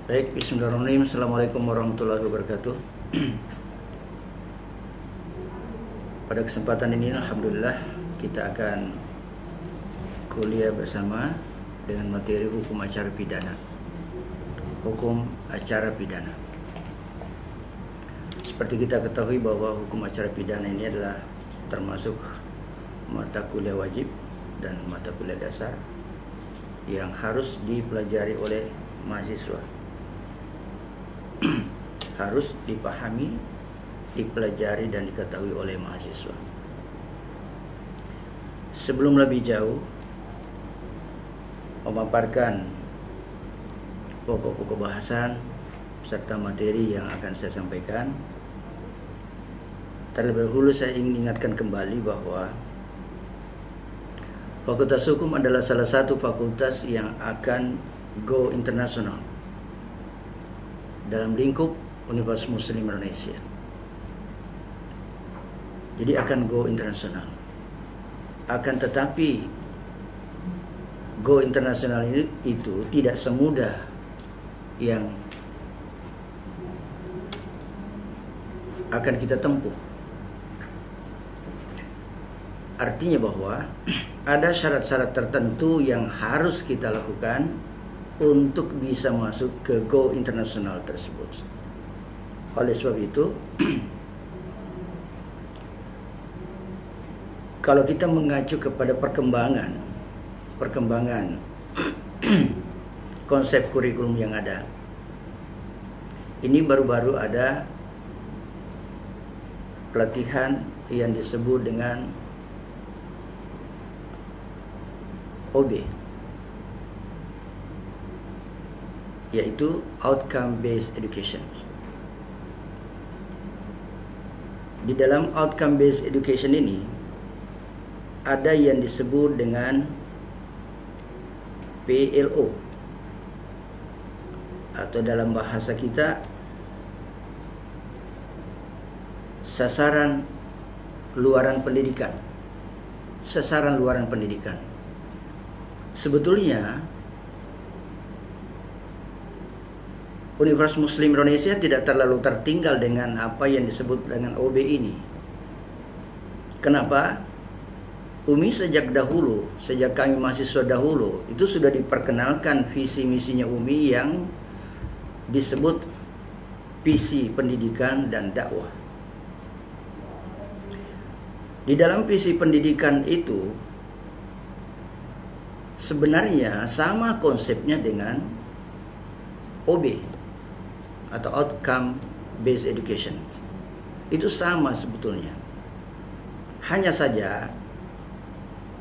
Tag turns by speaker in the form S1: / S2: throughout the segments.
S1: Baik, bismillahirrahmanirrahim. Assalamualaikum warahmatullahi wabarakatuh. Pada kesempatan ini alhamdulillah kita akan kuliah bersama dengan materi hukum acara pidana. Hukum acara pidana. Seperti kita ketahui bahwa hukum acara pidana ini adalah termasuk mata kuliah wajib dan mata kuliah dasar yang harus dipelajari oleh mahasiswa. Harus dipahami, dipelajari dan diketahui oleh mahasiswa. Sebelum lebih jauh memaparkan pokok-pokok bahasan serta materi yang akan saya sampaikan, terlebih dahulu saya ingin ingatkan kembali bahwa Fakultas Hukum adalah salah satu fakultas yang akan go internasional dalam lingkup Universitas Muslim Indonesia. Jadi akan go internasional. Akan tetapi go internasional itu tidak semudah yang akan kita tempuh. Artinya bahwa ada syarat-syarat tertentu yang harus kita lakukan untuk bisa masuk ke go internasional tersebut. Oleh sebab itu, kalau kita mengacu kepada perkembangan konsep kurikulum yang ada, ini baru-baru ada pelatihan yang disebut dengan OB, yaitu Outcome Based Education. Di dalam Outcome Based Education ini ada yang disebut dengan PLO, atau dalam bahasa kita sasaran luaran pendidikan. Sasaran luaran pendidikan. Sebetulnya Universitas Muslim Indonesia tidak terlalu tertinggal dengan apa yang disebut dengan OB ini. Kenapa? UMI sejak kami mahasiswa dahulu, itu sudah diperkenalkan visi misinya UMI yang disebut visi pendidikan dan dakwah. Di dalam visi pendidikan itu sebenarnya sama konsepnya dengan OB atau Outcome Based Education. Itu sama sebetulnya. Hanya saja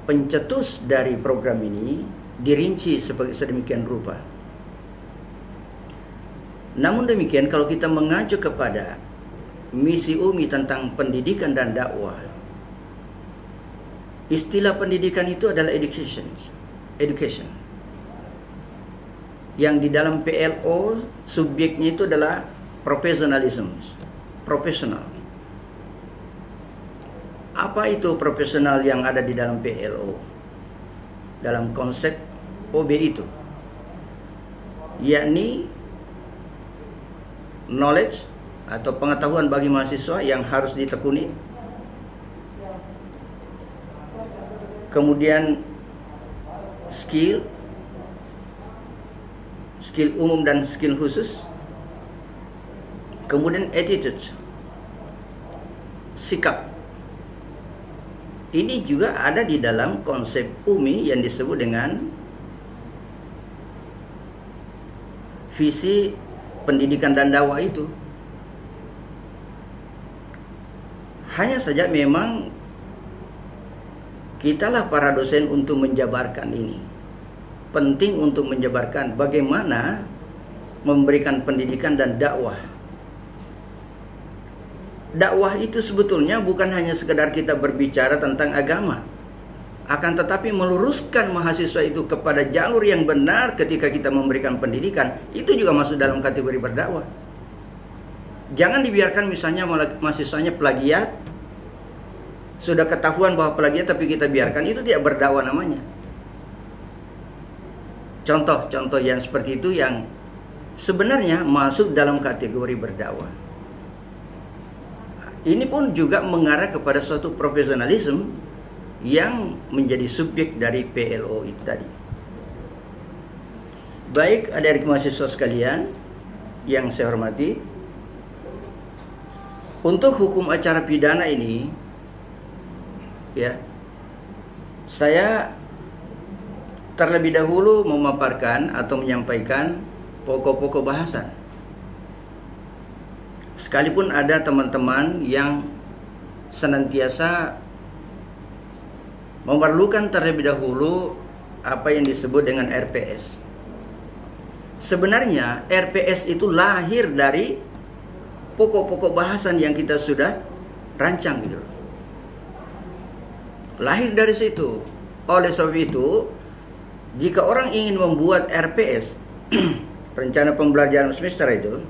S1: pencetus dari program ini dirinci sedemikian rupa. Namun demikian, kalau kita mengacu kepada misi UMI tentang pendidikan dan dakwah, istilah pendidikan itu adalah education. Yang di dalam PLO subjeknya itu adalah professionalism, profesional. Apa itu profesional yang ada di dalam PLO? Dalam konsep OB itu, yakni knowledge atau pengetahuan bagi mahasiswa yang harus ditekuni. Kemudian skill umum dan skill khusus. Kemudian attitude, sikap. Ini juga ada di dalam konsep UMI yang disebut dengan visi pendidikan dan dakwah itu. Hanya saja memang kitalah para dosen untuk menjabarkan ini. Penting untuk menjabarkan bagaimana memberikan pendidikan dan dakwah. Dakwah itu sebetulnya bukan hanya sekedar kita berbicara tentang agama, akan tetapi meluruskan mahasiswa itu kepada jalur yang benar ketika kita memberikan pendidikan. Itu juga masuk dalam kategori berdakwah. Jangan dibiarkan misalnya mahasiswanya plagiat, sudah ketahuan bahwa plagiat tapi kita biarkan, itu tidak berdakwah namanya. Contoh-contoh yang seperti itu yang sebenarnya masuk dalam kategori berdakwah. Ini pun juga mengarah kepada suatu profesionalisme yang menjadi subjek dari PLO itu tadi. Baik adik-adik mahasiswa sekalian yang saya hormati, untuk hukum acara pidana ini, ya, saya terlebih dahulu memaparkan atau menyampaikan pokok-pokok bahasan. Sekalipun ada teman-teman yang senantiasa memerlukan terlebih dahulu apa yang disebut dengan RPS. Sebenarnya RPS itu lahir dari pokok-pokok bahasan yang kita sudah rancang gitu. Lahir dari situ. Oleh sebab itu, jika orang ingin membuat RPS, rencana pembelajaran semester itu,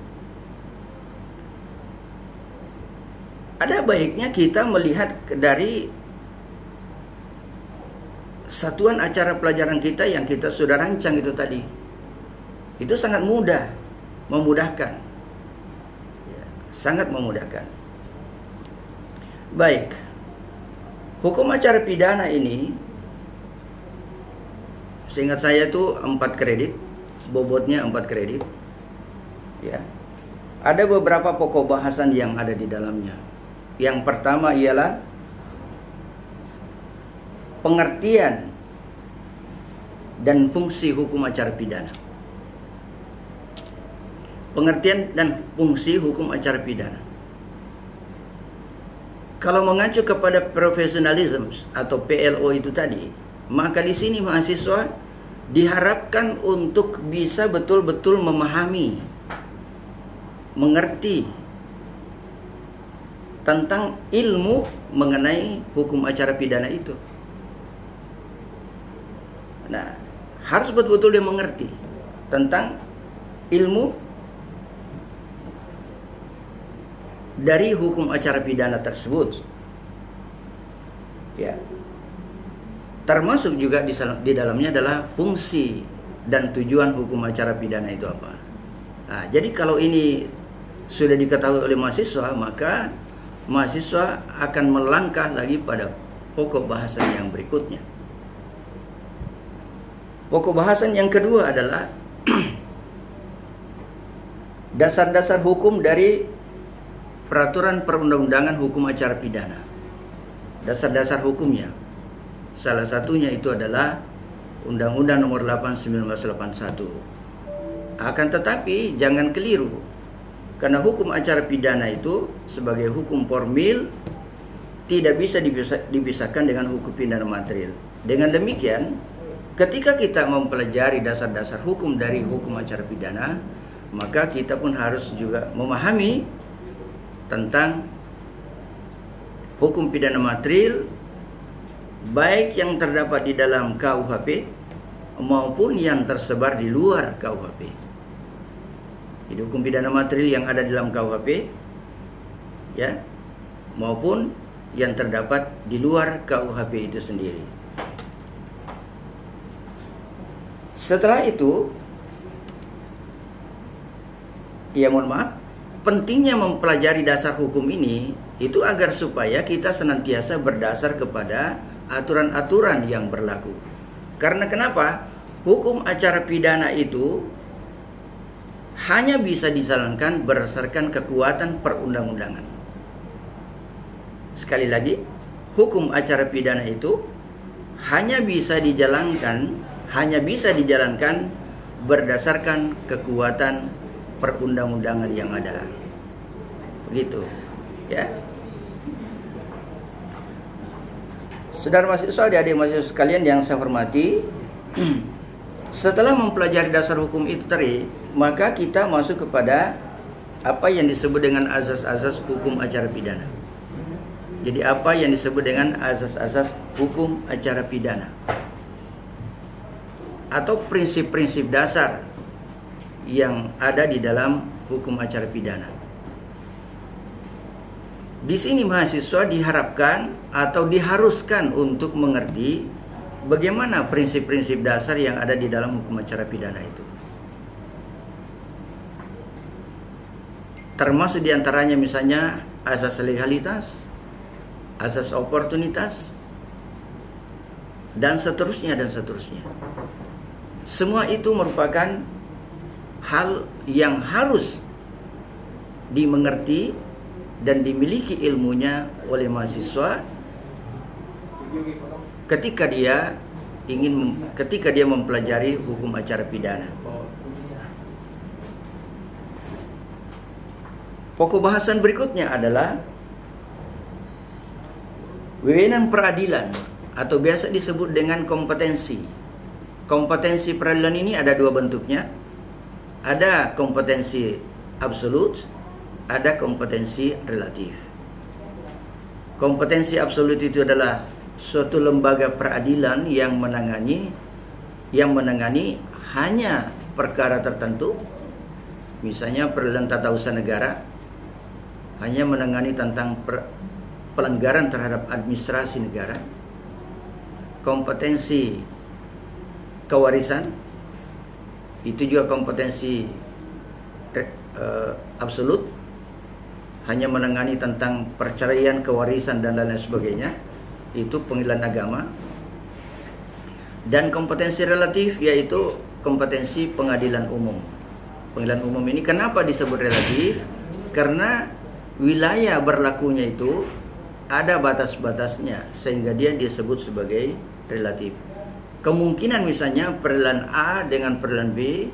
S1: ada baiknya kita melihat dari satuan acara pelajaran kita yang kita sudah rancang itu tadi. Itu sangat mudah, memudahkan. Ya, sangat memudahkan. Baik. Hukum acara pidana ini, seingat saya itu 4 kredit, bobotnya 4 kredit. Ya. Ada beberapa pokok bahasan yang ada di dalamnya. Yang pertama ialah pengertian dan fungsi hukum acara pidana. Pengertian dan fungsi hukum acara pidana. Kalau mengacu kepada profesionalisme atau PLO itu tadi, maka di sini mahasiswa diharapkan untuk bisa betul-betul memahami, mengerti tentang ilmu mengenai hukum acara pidana itu. Nah, harus betul-betul dia mengerti tentang ilmu dari hukum acara pidana tersebut. Ya. Termasuk juga di dalamnya adalah fungsi dan tujuan hukum acara pidana itu apa. Nah, jadi kalau ini sudah diketahui oleh mahasiswa, maka mahasiswa akan melangkah lagi pada pokok bahasan yang berikutnya. Pokok bahasan yang kedua adalah dasar-dasar hukum dari peraturan perundang-undangan hukum acara pidana. Dasar-dasar hukumnya. Salah satunya itu adalah Undang-Undang Nomor 8 1981. Akan tetapi jangan keliru. Karena hukum acara pidana itu sebagai hukum formil tidak bisa dipisahkan dengan hukum pidana material. Dengan demikian, ketika kita mempelajari dasar-dasar hukum dari hukum acara pidana, maka kita pun harus juga memahami tentang hukum pidana material, baik yang terdapat di dalam KUHP maupun yang tersebar di luar KUHP. Jadi hukum pidana material yang ada di dalam KUHP, ya, maupun yang terdapat di luar KUHP itu sendiri. Setelah itu, ya mohon maaf, pentingnya mempelajari dasar hukum ini itu agar supaya kita senantiasa berdasar kepada aturan-aturan yang berlaku. Karena kenapa? Hukum acara pidana itu hanya bisa dijalankan berdasarkan kekuatan perundang-undangan. Sekali lagi, hukum acara pidana itu hanya bisa dijalankan berdasarkan kekuatan perundang-undangan yang ada. Begitu, ya. Saudara mahasiswa, adik-adik mahasiswa sekalian yang saya hormati, setelah mempelajari dasar hukum itu tadi, maka kita masuk kepada apa yang disebut dengan azas-azas hukum acara pidana. Jadi apa yang disebut dengan azas-azas hukum acara pidana atau prinsip-prinsip dasar yang ada di dalam hukum acara pidana. Di sini mahasiswa diharapkan atau diharuskan untuk mengerti bagaimana prinsip-prinsip dasar yang ada di dalam hukum acara pidana itu. termasuk diantaranya misalnya asas legalitas, asas oportunitas, dan seterusnya dan seterusnya. Semua itu merupakan hal yang harus dimengerti dan dimiliki ilmunya oleh mahasiswa ketika dia mempelajari hukum acara pidana. Pokok bahasan berikutnya adalah wewenang peradilan atau biasa disebut dengan kompetensi. Kompetensi peradilan ini ada dua bentuknya. Ada kompetensi absolut, ada kompetensi relatif. Kompetensi absolut itu adalah suatu lembaga peradilan yang menangani hanya perkara tertentu. Misalnya peradilan tata usaha negara hanya menangani tentang pelanggaran terhadap administrasi negara. Kompetensi kewarisan itu juga kompetensi absolut, hanya menangani tentang perceraian, kewarisan dan lain sebagainya. Itu pengadilan agama. Dan kompetensi relatif yaitu kompetensi pengadilan umum. Pengadilan umum ini kenapa disebut relatif? Karena wilayah berlakunya itu ada batas-batasnya sehingga dia disebut sebagai relatif. Kemungkinan misalnya peradilan A dengan peradilan B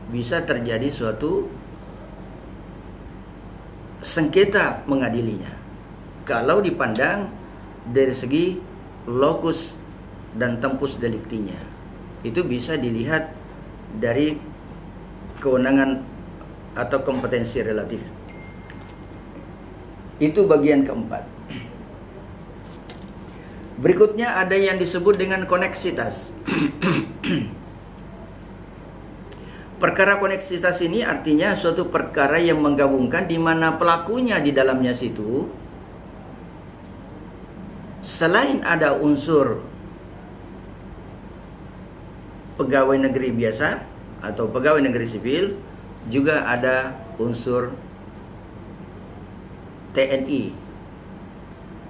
S1: bisa terjadi suatu sengketa mengadilinya kalau dipandang dari segi lokus dan tempus delictinya. Itu bisa dilihat dari kewenangan atau kompetensi relatif. Itu bagian keempat. Berikutnya ada yang disebut dengan koneksitas. Perkara koneksitas ini artinya suatu perkara yang menggabungkan di mana pelakunya di dalamnya situ, selain ada unsur pegawai negeri biasa atau pegawai negeri sipil, juga ada unsur TNI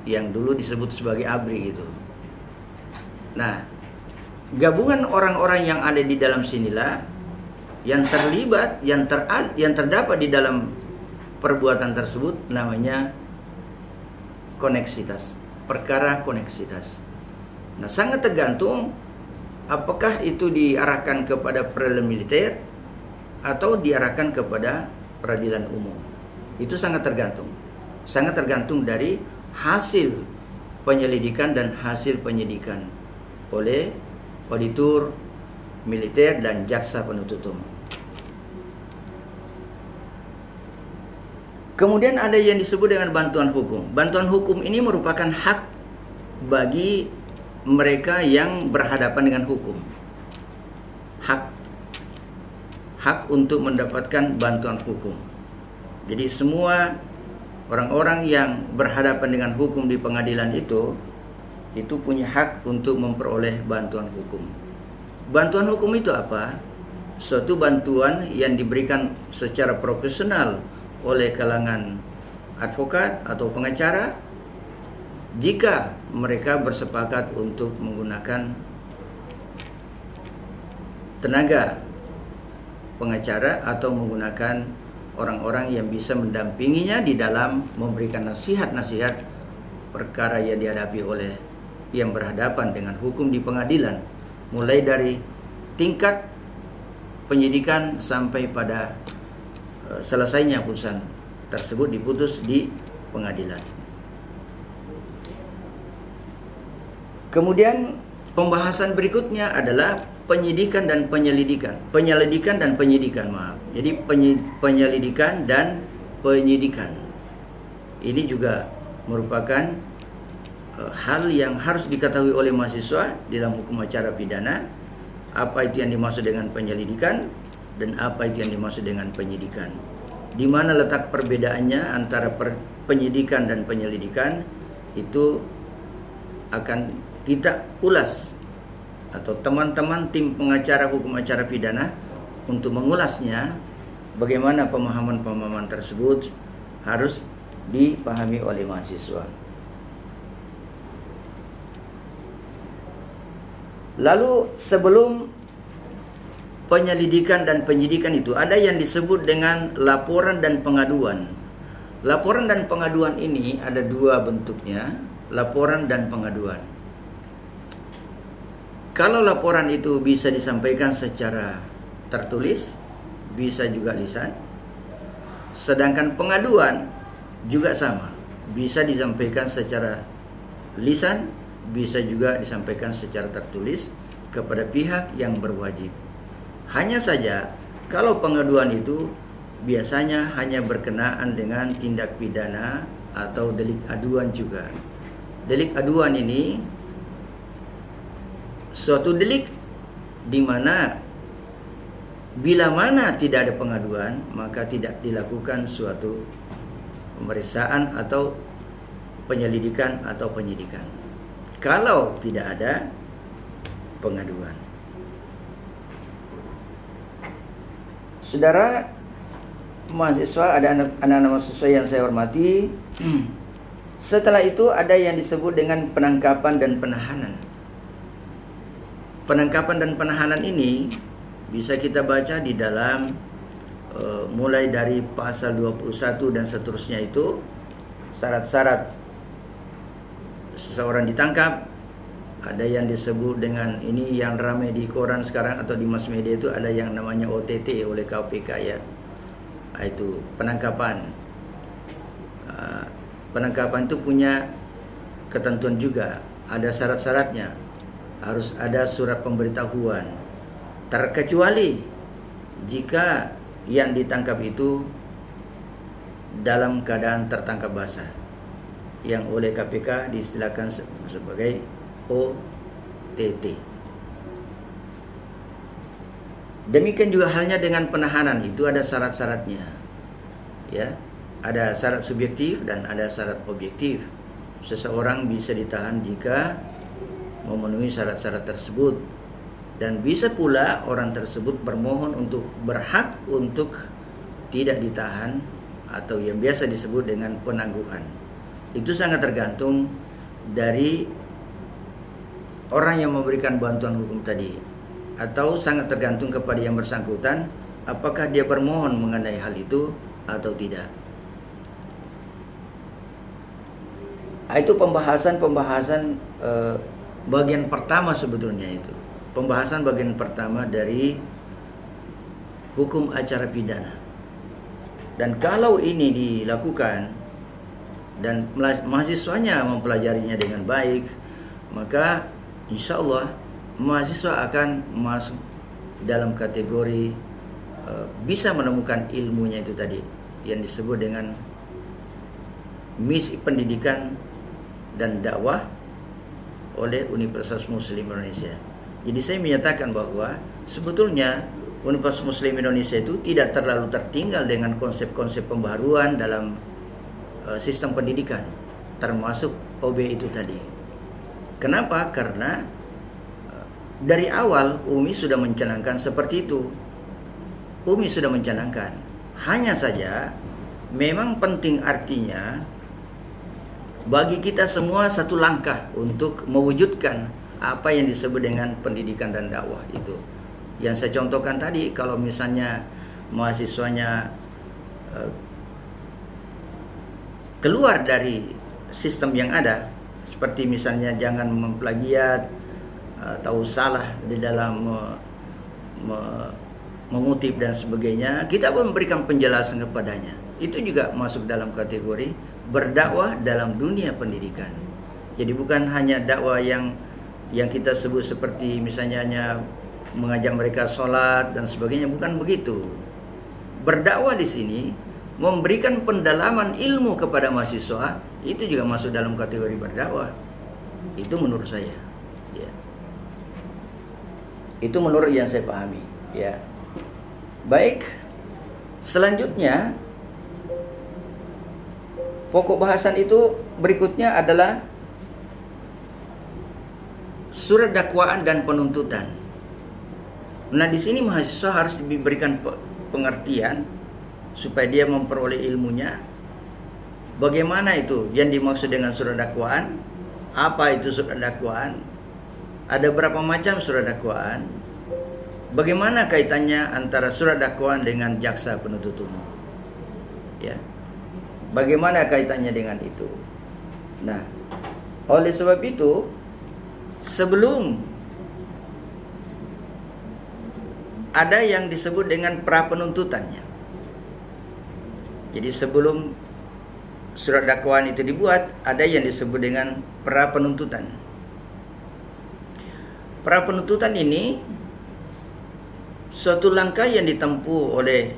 S1: yang dulu disebut sebagai ABRI itu. Nah, gabungan orang-orang yang ada di dalam sinilah yang terlibat, yang terdapat di dalam perbuatan tersebut namanya koneksitas, perkara koneksitas. Nah, sangat tergantung apakah itu diarahkan kepada peradilan militer atau diarahkan kepada peradilan umum. Itu sangat tergantung. Sangat tergantung dari hasil penyelidikan dan hasil penyidikan oleh auditor militer dan jaksa penuntut umum. Kemudian ada yang disebut dengan bantuan hukum. Bantuan hukum ini merupakan hak bagi mereka yang berhadapan dengan hukum. Hak untuk mendapatkan bantuan hukum. Jadi semua orang-orang yang berhadapan dengan hukum di pengadilan itu punya hak untuk memperoleh bantuan hukum. Bantuan hukum itu apa? Suatu bantuan yang diberikan secara profesional oleh kalangan advokat atau pengacara jika mereka bersepakat untuk menggunakan tenaga pengacara atau menggunakan orang-orang yang bisa mendampinginya di dalam memberikan nasihat-nasihat perkara yang dihadapi oleh yang berhadapan dengan hukum di pengadilan, mulai dari tingkat penyidikan sampai pada selesainya putusan tersebut diputus di pengadilan. Kemudian pembahasan berikutnya adalah penyidikan dan penyelidikan. Jadi penyelidikan dan penyidikan. Ini juga merupakan hal yang harus diketahui oleh mahasiswa dalam hukum acara pidana. Apa itu yang dimaksud dengan penyelidikan dan apa itu yang dimaksud dengan penyidikan. Di mana letak perbedaannya antara penyidikan dan penyelidikan itu akan kita ulas, atau teman-teman tim pengacara hukum acara pidana untuk mengulasnya, bagaimana pemahaman-pemahaman tersebut harus dipahami oleh mahasiswa. Lalu sebelum penyelidikan dan penyidikan itu ada yang disebut dengan laporan dan pengaduan. Laporan dan pengaduan ini ada dua bentuknya, laporan dan pengaduan. Kalau laporan itu bisa disampaikan secara tertulis, bisa juga lisan. Sedangkan pengaduan juga sama, bisa disampaikan secara lisan, bisa juga disampaikan secara tertulis kepada pihak yang berwajib. Hanya saja kalau pengaduan itu biasanya hanya berkenaan dengan tindak pidana atau delik aduan juga. Delik aduan ini suatu delik di mana bila mana tidak ada pengaduan, maka tidak dilakukan suatu pemeriksaan atau penyelidikan atau penyidikan. Kalau tidak ada pengaduan. Saudara mahasiswa, ada anak-anak mahasiswa yang saya hormati. Setelah itu ada yang disebut dengan penangkapan dan penahanan. Penangkapan dan penahanan ini bisa kita baca di dalam mulai dari pasal 21 dan seterusnya itu syarat-syarat seseorang ditangkap. Ada yang disebut dengan ini yang ramai di koran sekarang atau di mass media itu ada yang namanya OTT oleh KPK ya. Itu penangkapan. Penangkapan itu punya ketentuan juga, ada syarat-syaratnya. Harus ada surat pemberitahuan. Terkecuali jika yang ditangkap itu dalam keadaan tertangkap basah, yang oleh KPK diistilahkan sebagai OTT. Demikian juga halnya dengan penahanan, itu ada syarat-syaratnya. Ya, ada syarat subjektif dan ada syarat objektif. Seseorang bisa ditahan jika memenuhi syarat-syarat tersebut, dan bisa pula orang tersebut bermohon untuk berhak untuk tidak ditahan atau yang biasa disebut dengan penangguhan. Itu sangat tergantung dari orang yang memberikan bantuan hukum tadi, atau sangat tergantung kepada yang bersangkutan apakah dia bermohon mengenai hal itu atau tidak. Itu pembahasan bagian pertama sebetulnya itu. Pembahasan bagian pertama dari hukum acara pidana. Dan kalau ini dilakukan dan mahasiswanya mempelajarinya dengan baik, maka insya Allah mahasiswa akan masuk dalam kategori bisa menemukan ilmunya itu tadi, yang disebut dengan misi pendidikan dan dakwah oleh Universitas Muslim Indonesia. Jadi saya menyatakan bahwa sebetulnya Universitas Muslim Indonesia itu tidak terlalu tertinggal dengan konsep-konsep pembaharuan dalam sistem pendidikan, termasuk OB itu tadi. Kenapa? Karena dari awal UMI sudah mencanangkan seperti itu. UMI sudah mencanangkan. Hanya saja memang penting artinya bagi kita semua satu langkah untuk mewujudkan apa yang disebut dengan pendidikan dan dakwah itu. Yang saya contohkan tadi, kalau misalnya mahasiswanya keluar dari sistem yang ada, seperti misalnya jangan memplagiat atau salah di dalam mengutip dan sebagainya, kita memberikan penjelasan kepadanya. Itu juga masuk dalam kategori berdakwah dalam dunia pendidikan. Jadi bukan hanya dakwah yang kita sebut seperti misalnya hanya mengajak mereka sholat dan sebagainya, bukan begitu. Berdakwah di sini memberikan pendalaman ilmu kepada mahasiswa, itu juga masuk dalam kategori berdakwah. Itu menurut saya. Ya. Itu menurut yang saya pahami. Ya. Baik. Selanjutnya, pokok bahasan itu berikutnya adalah surat dakwaan dan penuntutan. Nah, di sini mahasiswa harus diberikan pengertian supaya dia memperoleh ilmunya. Bagaimana itu yang dimaksud dengan surat dakwaan? Apa itu surat dakwaan? Ada berapa macam surat dakwaan? Bagaimana kaitannya antara surat dakwaan dengan jaksa penuntut umum? Ya. Bagaimana kaitannya dengan itu? Nah, oleh sebab itu, sebelum ada yang disebut dengan pra penuntutannya. Jadi sebelum surat dakwaan itu dibuat, ada yang disebut dengan pra penuntutan. Pra penuntutan ini suatu langkah yang ditempuh oleh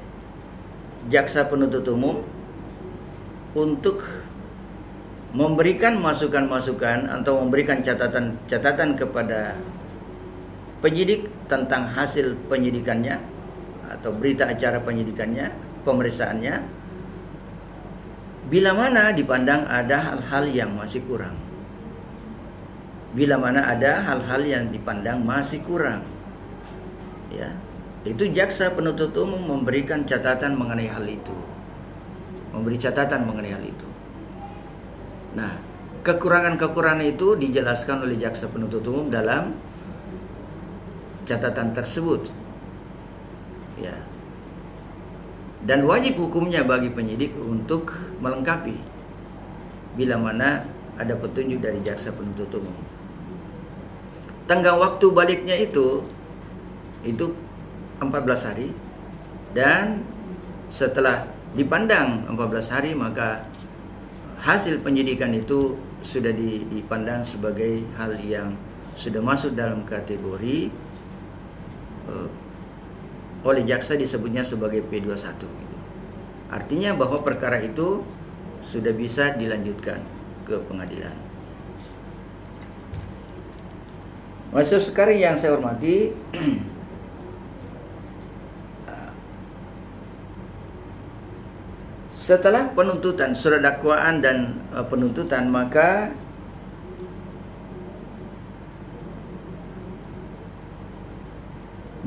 S1: jaksa penuntut umum untuk memberikan masukan-masukan atau memberikan catatan-catatan kepada penyidik tentang hasil penyidikannya atau berita acara penyidikannya, pemeriksaannya, bila mana dipandang ada hal-hal yang masih kurang. Bila mana ada hal-hal yang dipandang masih kurang. Ya, itu jaksa penuntut umum memberikan catatan mengenai hal itu. Memberi catatan mengenai hal itu. Nah, kekurangan-kekurangan itu dijelaskan oleh jaksa penuntut umum dalam catatan tersebut. Ya. Dan wajib hukumnya bagi penyidik untuk melengkapi bila mana ada petunjuk dari jaksa penuntut umum. Tenggang waktu baliknya itu 14 hari, dan setelah dipandang 14 hari maka hasil penyidikan itu sudah dipandang sebagai hal yang sudah masuk dalam kategori oleh jaksa disebutnya sebagai P21 gitu. Artinya bahwa perkara itu sudah bisa dilanjutkan ke pengadilan. Maksud sekali yang saya hormati, setelah penuntutan, surat dakwaan dan penuntutan, maka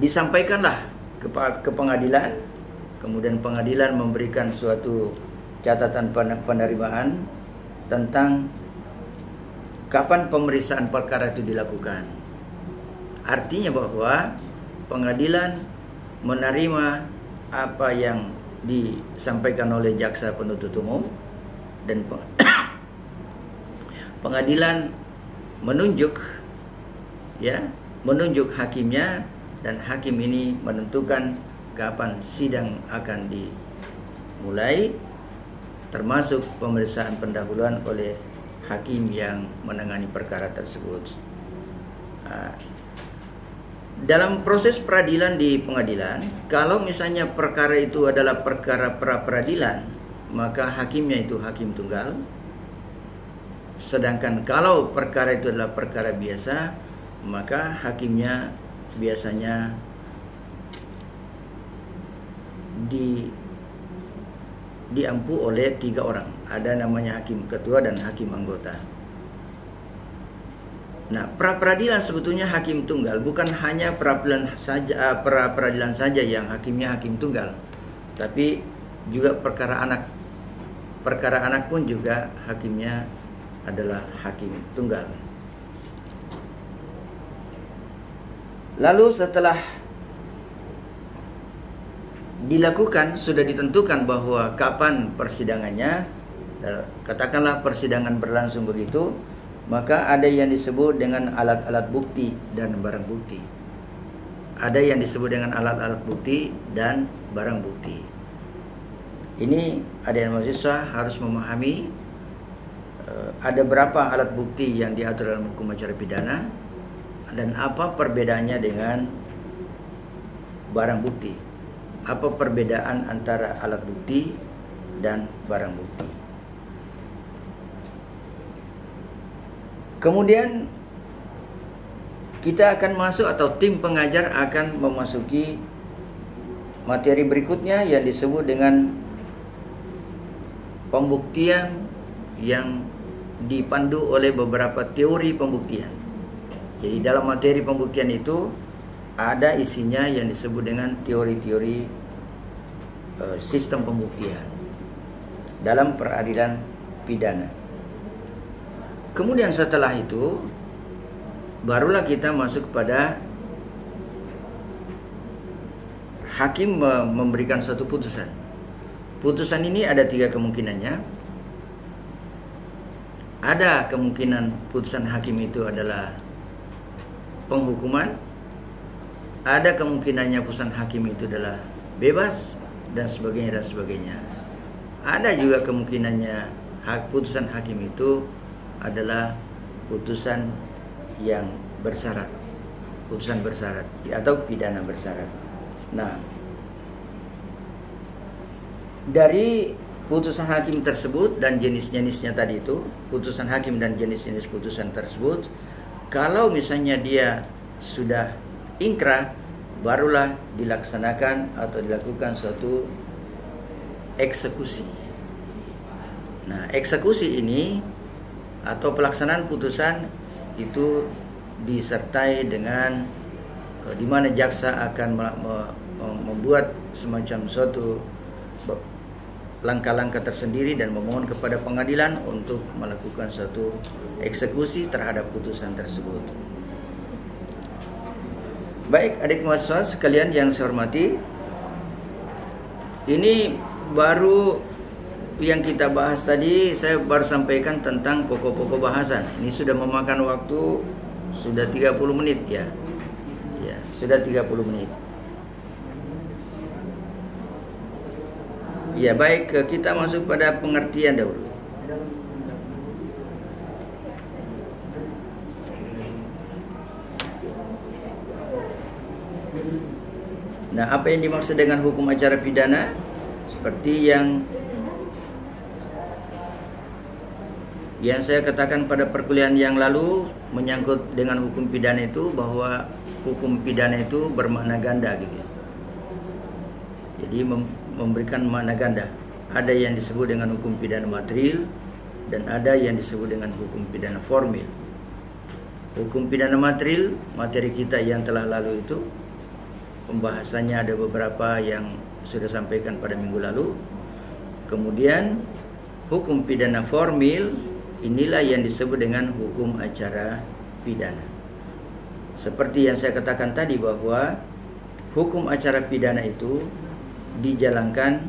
S1: disampaikanlah ke pengadilan, kemudian pengadilan memberikan suatu catatan penerimaan tentang kapan pemeriksaan perkara itu dilakukan. Artinya bahwa pengadilan menerima apa yang disampaikan oleh jaksa penuntut umum dan pengadilan menunjuk hakimnya, dan hakim ini menentukan kapan sidang akan dimulai, termasuk pemeriksaan pendahuluan oleh hakim yang menangani perkara tersebut. Dalam proses peradilan di pengadilan, kalau misalnya perkara itu adalah perkara pra-peradilan, maka hakimnya itu hakim tunggal. Sedangkan kalau perkara itu adalah perkara biasa, maka hakimnya biasanya diampu oleh 3 orang. Ada namanya hakim ketua dan hakim anggota. Nah, pra-peradilan sebetulnya hakim tunggal, bukan hanya pra-peradilan saja yang hakimnya hakim tunggal, tapi juga perkara anak. Perkara anak pun juga hakimnya adalah hakim tunggal. Lalu setelah dilakukan, sudah ditentukan bahwa kapan persidangannya, katakanlah persidangan berlangsung begitu, maka ada yang disebut dengan alat-alat bukti dan barang bukti. Ada yang disebut dengan alat-alat bukti dan barang bukti. Ini ada yang mahasiswa harus memahami ada berapa alat bukti yang diatur dalam hukum acara pidana dan apa perbedaannya dengan barang bukti. Apa perbedaan antara alat bukti dan barang bukti. Kemudian kita akan masuk, atau tim pengajar akan memasuki materi berikutnya yang disebut dengan pembuktian yang dipandu oleh beberapa teori pembuktian. Jadi dalam materi pembuktian itu ada isinya yang disebut dengan teori-teori sistem pembuktian dalam peradilan pidana. Kemudian setelah itu barulah kita masuk pada hakim memberikan suatu putusan. Putusan ini ada 3 kemungkinannya. Ada kemungkinan putusan hakim itu adalah penghukuman. Ada kemungkinannya putusan hakim itu adalah bebas dan sebagainya dan sebagainya. Ada juga kemungkinannya putusan hakim itu adalah putusan yang bersyarat, putusan bersyarat atau pidana bersyarat. Nah, dari putusan hakim tersebut dan jenis-jenisnya tadi itu, putusan hakim dan jenis-jenis putusan tersebut, kalau misalnya dia sudah ingkrah, barulah dilaksanakan atau dilakukan suatu eksekusi. Nah, eksekusi ini atau pelaksanaan putusan itu disertai dengan di mana jaksa akan membuat semacam suatu langkah-langkah tersendiri dan memohon kepada pengadilan untuk melakukan suatu eksekusi terhadap putusan tersebut. Baik, adik mahasiswa sekalian yang saya hormati, ini baru yang kita bahas tadi, saya baru sampaikan tentang pokok-pokok bahasan. Ini sudah memakan waktu sudah 30 menit ya. Ya, sudah 30 menit. Ya, baik, kita masuk pada pengertian dahulu. Nah, apa yang dimaksud dengan hukum acara pidana? Seperti yang saya katakan pada perkuliahan yang lalu menyangkut dengan hukum pidana itu, bahwa hukum pidana itu bermakna ganda gitu. Jadi memberikan makna ganda. Ada yang disebut dengan hukum pidana material dan ada yang disebut dengan hukum pidana formil. Hukum pidana material, materi kita yang telah lalu itu, pembahasannya ada beberapa yang sudah sampaikan pada minggu lalu. Kemudian hukum pidana formil, inilah yang disebut dengan hukum acara pidana. Seperti yang saya katakan tadi, bahwa hukum acara pidana itu dijalankan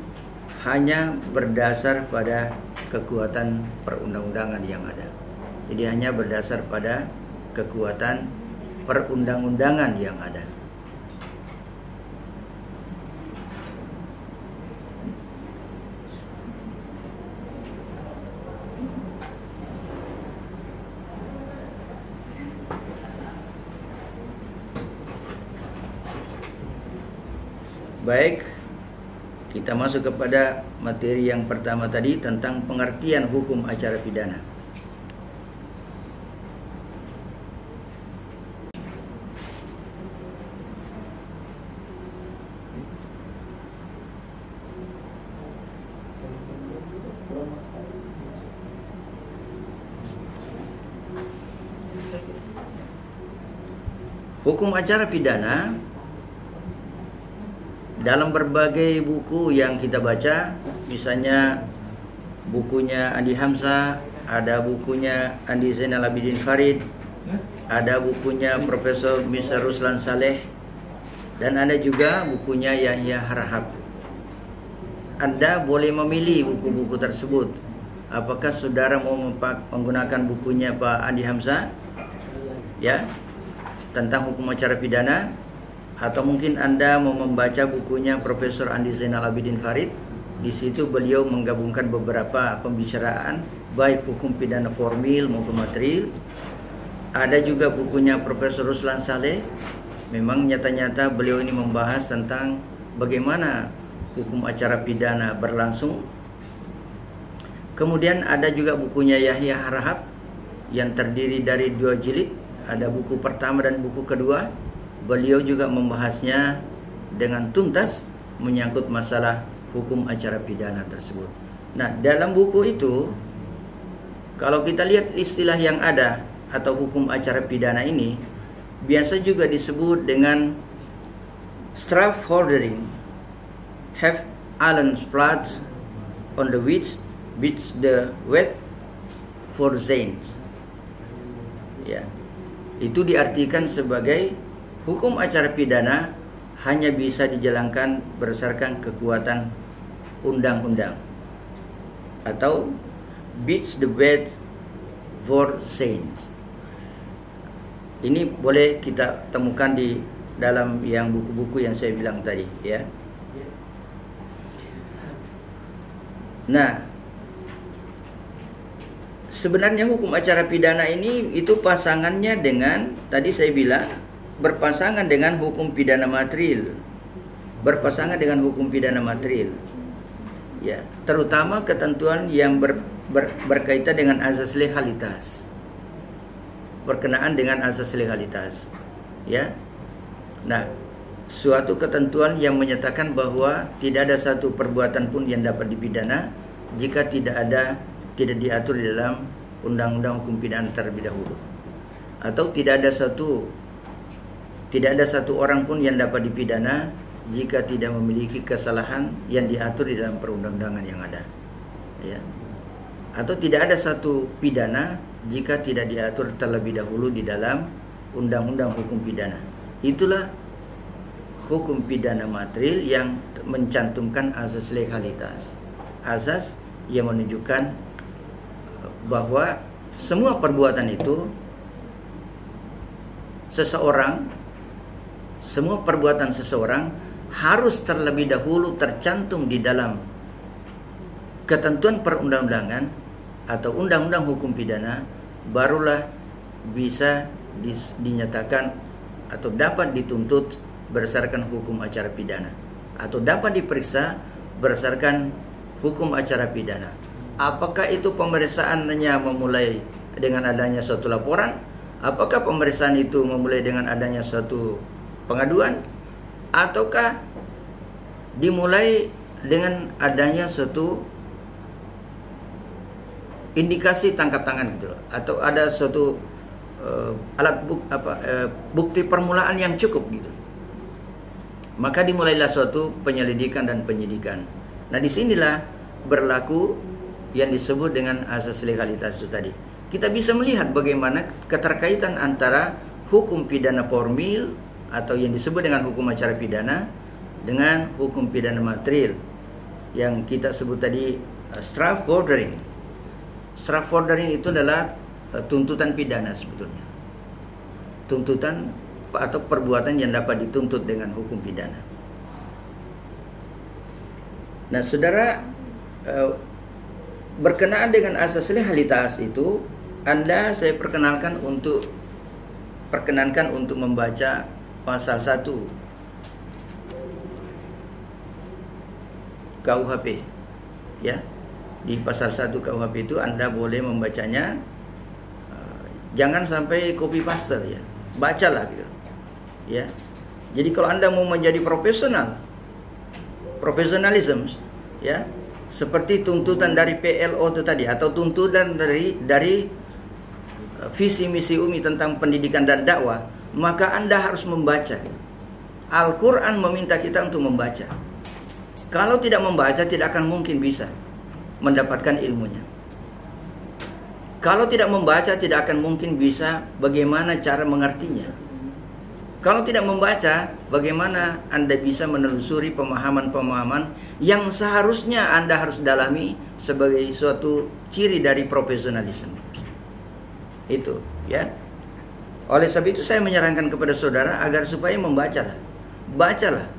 S1: hanya berdasar pada kekuatan perundang-undangan yang ada. Jadi hanya berdasar pada kekuatan perundang-undangan yang ada. Baik, kita masuk kepada materi yang pertama tadi tentang pengertian hukum acara pidana. Hukum acara pidana dalam berbagai buku yang kita baca, misalnya bukunya Andi Hamzah, ada bukunya Andi Zainal Abidin Farid, ada bukunya Profesor Mr. Ruslan Saleh, dan ada juga bukunya Yahya Harahap. Anda boleh memilih buku-buku tersebut. Apakah saudara mau menggunakan bukunya Pak Andi Hamzah, ya, tentang hukum acara pidana, atau mungkin Anda mau membaca bukunya Profesor Andi Zainal Abidin Farid. Di situ beliau menggabungkan beberapa pembicaraan baik hukum pidana formil maupun material. Ada juga bukunya Profesor Ruslan Saleh. Memang nyata-nyata beliau ini membahas tentang bagaimana hukum acara pidana berlangsung. Kemudian ada juga bukunya Yahya Harahap yang terdiri dari 2 jilid. Ada buku pertama dan buku kedua. Beliau juga membahasnya dengan tuntas menyangkut masalah hukum acara pidana tersebut. Nah, dalam buku itu, kalau kita lihat istilah yang ada atau hukum acara pidana ini, biasa juga disebut dengan strafvordering, have Allen's blood on the which beats the wet for Zains. Ya. Itu diartikan sebagai hukum acara pidana hanya bisa dijalankan berdasarkan kekuatan undang-undang, atau beats the bed for Zains. Ini boleh kita temukan di dalam yang buku-buku yang saya bilang tadi, ya. Nah, sebenarnya hukum acara pidana ini itu pasangannya dengan, tadi saya bilang, berpasangan dengan hukum pidana material. Berpasangan dengan hukum pidana material. Ya, terutama ketentuan yang berkaitan dengan azas legalitas. Berkenaan dengan azas legalitas. Ya. Nah, suatu ketentuan yang menyatakan bahwa tidak ada satu perbuatan pun yang dapat dipidana jika tidak diatur di dalam undang-undang hukum pidana terlebih dahulu, atau tidak ada satu orang pun yang dapat dipidana jika tidak memiliki kesalahan yang diatur di dalam perundang-undangan yang ada, ya. Atau tidak ada satu pidana jika tidak diatur terlebih dahulu di dalam undang-undang hukum pidana. Itulah hukum pidana material yang mencantumkan azas legalitas. Azas yang menunjukkan bahwa semua perbuatan itu semua perbuatan seseorang harus terlebih dahulu tercantum di dalam ketentuan perundang-undangan atau undang-undang hukum pidana, barulah bisa dinyatakan atau dapat dituntut berdasarkan hukum acara pidana, atau dapat diperiksa berdasarkan hukum acara pidana. Apakah itu pemeriksaannya memulai dengan adanya suatu laporan? Apakah pemeriksaan itu memulai dengan adanya suatu pengaduan? Ataukah dimulai dengan adanya suatu indikasi tangkap tangan gitu, atau ada suatu bukti permulaan yang cukup gitu? Maka dimulailah suatu penyelidikan dan penyidikan. Nah, disinilah berlaku yang disebut dengan asas legalitas itu tadi. Kita bisa melihat bagaimana keterkaitan antara hukum pidana formil atau yang disebut dengan hukum acara pidana dengan hukum pidana material yang kita sebut tadi straf vordering. Straf vordering itu adalah tuntutan pidana sebetulnya. Tuntutan atau perbuatan yang dapat dituntut dengan hukum pidana. Nah, saudara, berkenaan dengan asas legalitas itu, saya perkenankan untuk membaca pasal 1 KUHP, ya. Di pasal 1 KUHP itu Anda boleh membacanya, jangan sampai copy paste, ya. Bacalah gitu. Ya. Jadi kalau Anda mau menjadi profesionalism, ya, seperti tuntutan dari PLO itu tadi, atau tuntutan dari visi misi UMI tentang pendidikan dan dakwah, maka Anda harus membaca. Al-Quran meminta kita untuk membaca. Kalau tidak membaca, tidak akan mungkin bisa mendapatkan ilmunya. Kalau tidak membaca, tidak akan mungkin bisa bagaimana cara mengertinya. Kalau tidak membaca, bagaimana Anda bisa menelusuri pemahaman-pemahaman yang seharusnya Anda harus dalami sebagai suatu ciri dari profesionalisme. Itu, ya. Oleh sebab itu saya menyarankan kepada saudara agar supaya membacalah. Bacalah,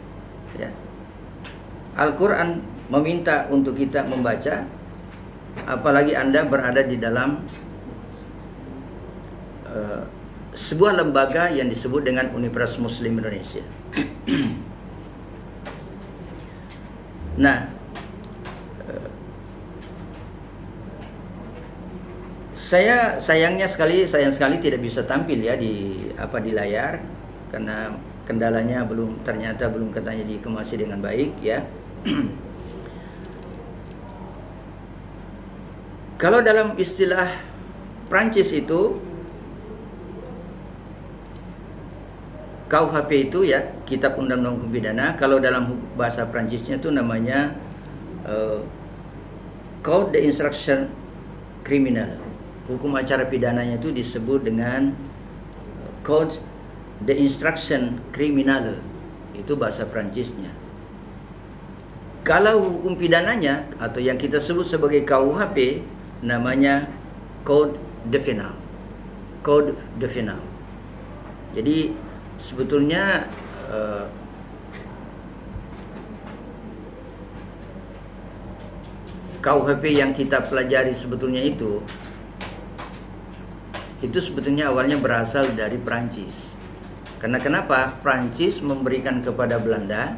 S1: ya. Al-Quran meminta untuk kita membaca, apalagi Anda berada di dalam sebuah lembaga yang disebut dengan Universitas Muslim Indonesia. Nah, sayang sekali tidak bisa tampil ya di layar, karena kendalanya ternyata belum katanya dikemas dengan baik, ya. Kalau dalam istilah Prancis itu, KUHP itu, ya, Kitab Undang-Undang Hukum Pidana. Kalau dalam bahasa Prancisnya itu namanya Code de Instruction Criminal. Hukum acara pidananya itu disebut dengan Code de Instruction Criminal. Itu bahasa Prancisnya. Kalau hukum pidananya atau yang kita sebut sebagai KUHP namanya Code de Venal. Code de Venal. Jadi sebetulnya KUHP yang kita pelajari sebetulnya itu sebetulnya awalnya berasal dari Prancis. Karena kenapa? Prancis memberikan kepada Belanda.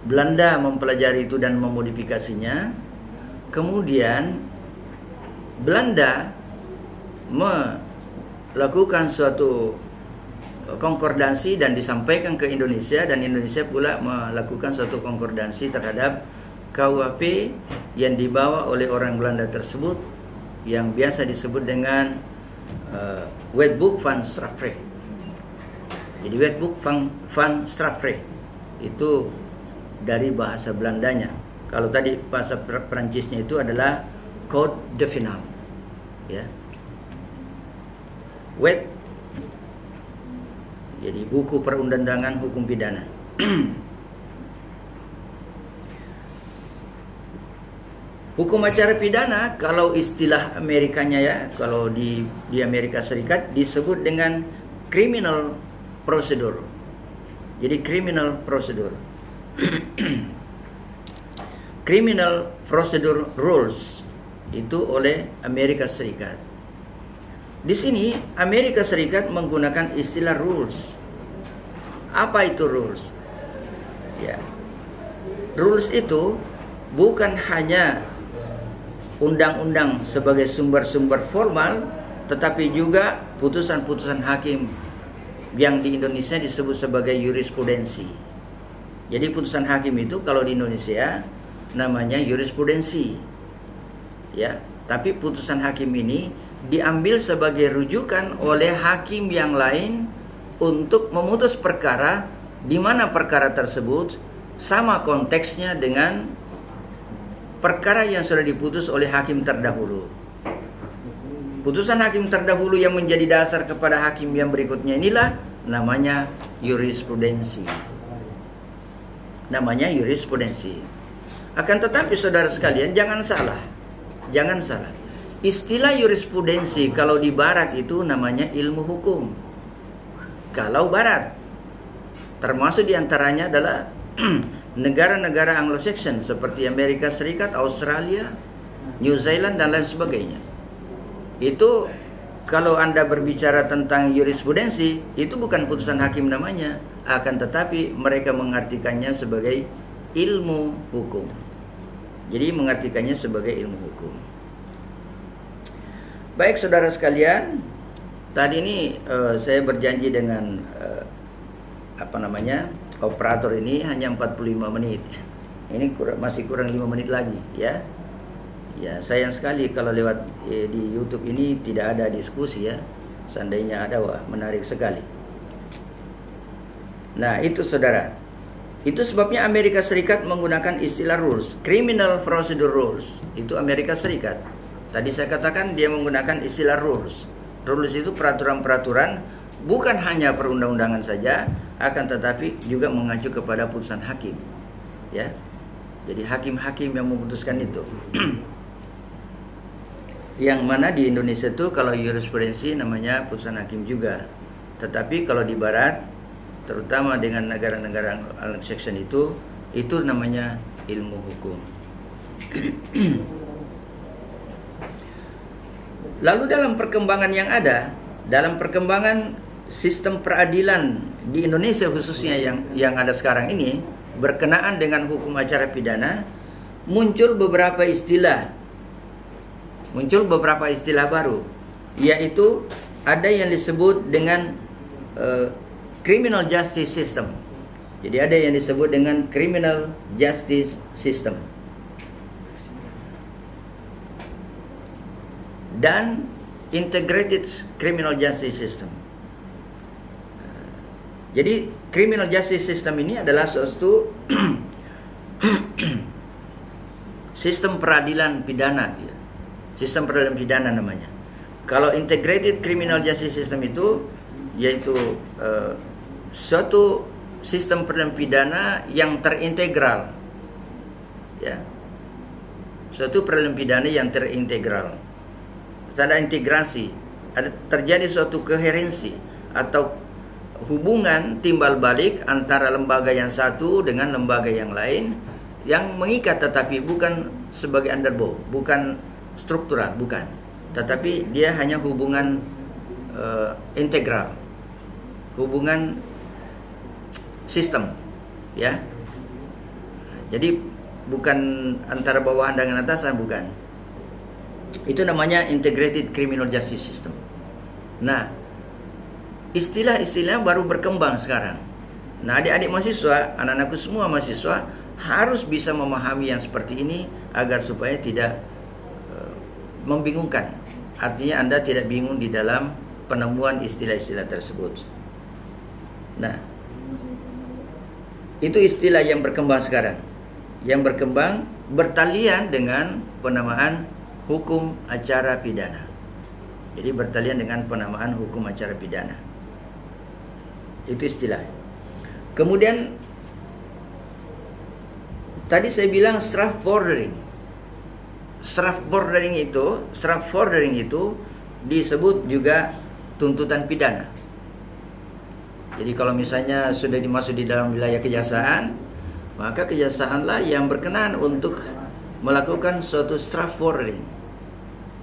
S1: Belanda mempelajari itu dan memodifikasinya. Kemudian Belanda melakukan suatu konkordansi dan disampaikan ke Indonesia, dan Indonesia pula melakukan suatu konkordansi terhadap KUHP yang dibawa oleh orang Belanda tersebut, yang biasa disebut dengan Wetboek van Strafrecht. Jadi Wetboek van Strafrecht itu dari bahasa Belandanya. Kalau tadi bahasa Perancisnya itu adalah Code de Venal, ya. Wet, jadi buku perundang-undangan hukum pidana. Hukum acara pidana, kalau istilah Amerikanya ya, kalau di Amerika Serikat disebut dengan criminal procedure. Jadi criminal procedure. Criminal procedure rules itu oleh Amerika Serikat. Di sini Amerika Serikat menggunakan istilah rules. Apa itu rules? Ya. Rules itu bukan hanya undang-undang sebagai sumber-sumber formal, tetapi juga putusan-putusan hakim yang di Indonesia disebut sebagai jurisprudensi. Jadi putusan hakim itu kalau di Indonesia namanya jurisprudensi, ya. Tapi putusan hakim ini diambil sebagai rujukan oleh hakim yang lain untuk memutus perkara di mana perkara tersebut sama konteksnya dengan perkara yang sudah diputus oleh hakim terdahulu. Putusan hakim terdahulu yang menjadi dasar kepada hakim yang berikutnya inilah namanya jurisprudensi. Namanya jurisprudensi. Akan tetapi saudara sekalian, jangan salah. Jangan salah. Istilah jurisprudensi kalau di barat itu namanya ilmu hukum. Kalau barat, termasuk diantaranya adalah negara-negara Anglo-Saxon seperti Amerika Serikat, Australia, New Zealand dan lain sebagainya. Itu kalau Anda berbicara tentang jurisprudensi, itu bukan putusan hakim namanya, akan tetapi mereka mengartikannya sebagai ilmu hukum. Jadi mengartikannya sebagai ilmu hukum. Baik saudara sekalian, tadi ini saya berjanji dengan operator ini hanya 45 menit. Ini masih kurang 5 menit lagi, ya. Ya, sayang sekali kalau lewat di YouTube ini tidak ada diskusi, ya. Seandainya ada, wah, menarik sekali. Nah, itu saudara. Itu sebabnya Amerika Serikat menggunakan istilah rules, criminal procedure rules. Itu Amerika Serikat. Tadi saya katakan dia menggunakan istilah rules. Rules itu peraturan-peraturan, bukan hanya perundang-undangan saja, akan tetapi juga mengacu kepada putusan hakim, ya. Jadi hakim-hakim yang memutuskan itu. Yang mana di Indonesia itu kalau jurisprudensi namanya putusan hakim juga. Tetapi kalau di barat, terutama dengan negara-negara Anglo-Saxon itu namanya ilmu hukum. Lalu dalam perkembangan yang ada, dalam perkembangan sistem peradilan di Indonesia khususnya yang ada sekarang ini berkenaan dengan hukum acara pidana, muncul beberapa istilah baru, yaitu ada yang disebut dengan criminal justice system. Jadi ada yang disebut dengan criminal justice system dan integrated criminal justice system. Jadi criminal justice system ini adalah suatu sistem peradilan pidana, gitu. Sistem peradilan pidana namanya. Kalau Integrated Criminal Justice System itu yaitu suatu sistem peradilan pidana yang terintegral, ya, suatu peradilan pidana yang terintegral. Ada integrasi, ada terjadi suatu koherensi atau hubungan timbal balik antara lembaga yang satu dengan lembaga yang lain yang mengikat, tetapi bukan sebagai underbow, bukan struktural, bukan, tetapi dia hanya hubungan integral, hubungan sistem, ya. Jadi bukan antara bawahan dengan atasan, bukan. Itu namanya Integrated Criminal Justice System. Nah, istilah-istilah baru berkembang sekarang. Nah, adik-adik mahasiswa, anak-anakku semua mahasiswa harus bisa memahami yang seperti ini agar supaya tidak membingungkan. Artinya Anda tidak bingung di dalam penemuan istilah-istilah tersebut. Nah, itu istilah yang berkembang sekarang. Yang berkembang bertalian dengan penamaan hukum acara pidana. Jadi bertalian dengan penamaan hukum acara pidana. Itu istilah. Kemudian tadi saya bilang straffordering. Straffordering itu disebut juga tuntutan pidana. Jadi kalau misalnya sudah dimasuk di dalam wilayah kejaksaan, maka kejahsaanlah yang berkenan untuk melakukan suatu straffordering.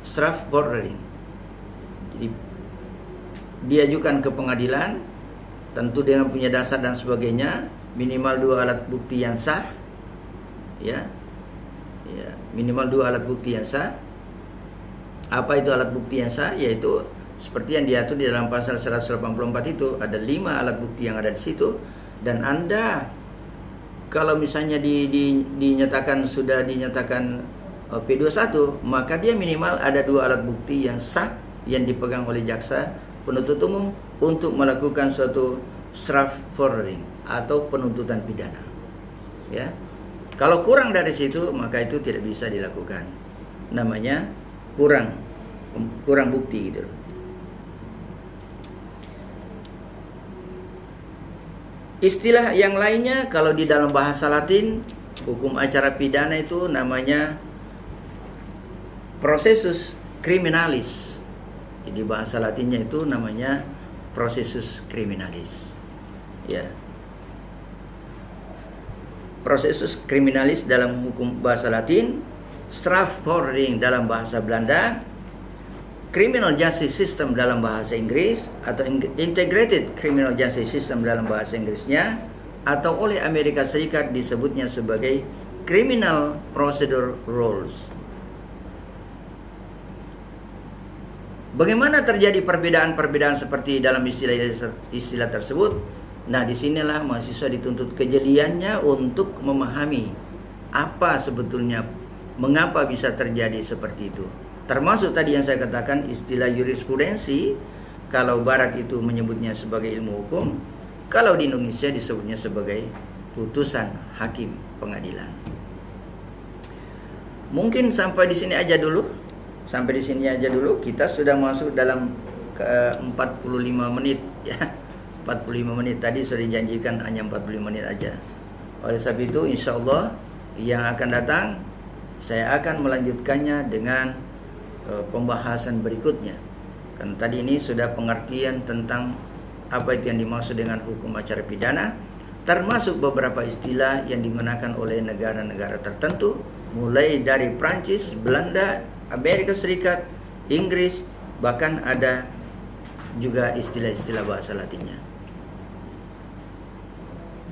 S1: Straffordering. Jadi diajukan ke pengadilan, tentu dengan punya dasar dan sebagainya, minimal 2 alat bukti yang sah, ya, minimal 2 alat bukti yang sah. Apa itu alat bukti yang sah? Yaitu seperti yang diatur di dalam pasal 184 itu, ada 5 alat bukti yang ada di situ, dan Anda kalau misalnya dinyatakan sudah dinyatakan P21, maka dia minimal ada 2 alat bukti yang sah yang dipegang oleh jaksa penuntut umum untuk melakukan suatu straffordering atau penuntutan pidana. Ya. Kalau kurang dari situ, maka itu tidak bisa dilakukan. Namanya kurang bukti gitu. Istilah yang lainnya kalau di dalam bahasa Latin hukum acara pidana itu namanya processus criminalis. Jadi bahasa Latinnya itu namanya processus criminalis. Ya. Processus criminalis dalam hukum bahasa Latin, straffordering dalam bahasa Belanda, criminal justice system dalam bahasa Inggris atau integrated criminal justice system dalam bahasa Inggrisnya, atau oleh Amerika Serikat disebutnya sebagai criminal procedure rules. Bagaimana terjadi perbedaan-perbedaan seperti dalam istilah tersebut? Nah, disinilah mahasiswa dituntut kejeliannya untuk memahami apa sebetulnya, mengapa bisa terjadi seperti itu. Termasuk tadi yang saya katakan istilah jurisprudensi, kalau Barat itu menyebutnya sebagai ilmu hukum, kalau di Indonesia disebutnya sebagai putusan hakim pengadilan. Mungkin sampai di sini aja dulu. Kita sudah masuk dalam 45 menit ya. 45 menit tadi sudah dijanjikan hanya 45 menit aja. Oleh sebab itu insyaallah yang akan datang saya akan melanjutkannya dengan pembahasan berikutnya. Kan tadi ini sudah pengertian tentang apa itu yang dimaksud dengan hukum acara pidana, termasuk beberapa istilah yang digunakan oleh negara-negara tertentu, mulai dari Prancis, Belanda, Amerika Serikat, Inggris, bahkan ada juga istilah-istilah bahasa Latinnya.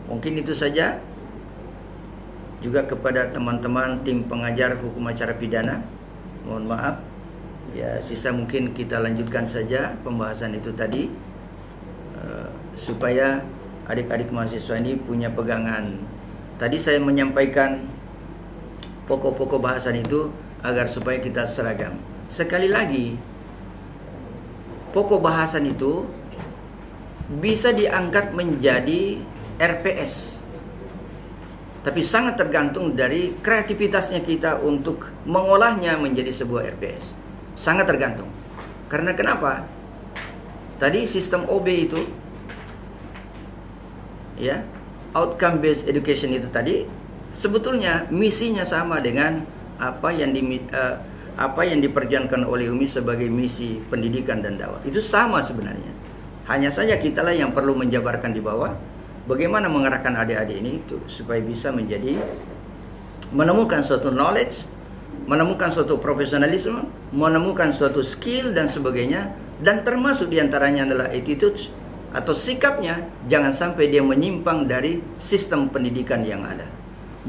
S1: Mungkin itu saja. Juga kepada teman-teman tim pengajar hukum acara pidana, mohon maaf ya, sisa mungkin kita lanjutkan saja pembahasan itu tadi, supaya adik-adik mahasiswa ini punya pegangan. Tadi saya menyampaikan pokok-pokok bahasan itu agar supaya kita seragam. Sekali lagi, pokok bahasan itu bisa diangkat menjadi RPS. Tapi sangat tergantung dari kreativitasnya kita untuk mengolahnya menjadi sebuah RPS. Sangat tergantung. Karena kenapa? Tadi sistem OB itu, ya, outcome based education itu tadi, sebetulnya misinya sama dengan apa yang diperjuangkan oleh UMI sebagai misi pendidikan dan dakwah. Itu sama sebenarnya. Hanya saja kitalah yang perlu menjabarkan di bawah bagaimana mengarahkan adik-adik ini itu supaya bisa menemukan suatu knowledge, menemukan suatu profesionalisme, menemukan suatu skill dan sebagainya, dan termasuk diantaranya adalah attitude atau sikapnya, jangan sampai dia menyimpang dari sistem pendidikan yang ada.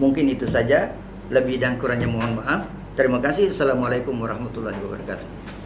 S1: Mungkin itu saja, lebih dan kurangnya mohon maaf. Terima kasih. Assalamualaikum warahmatullahi wabarakatuh.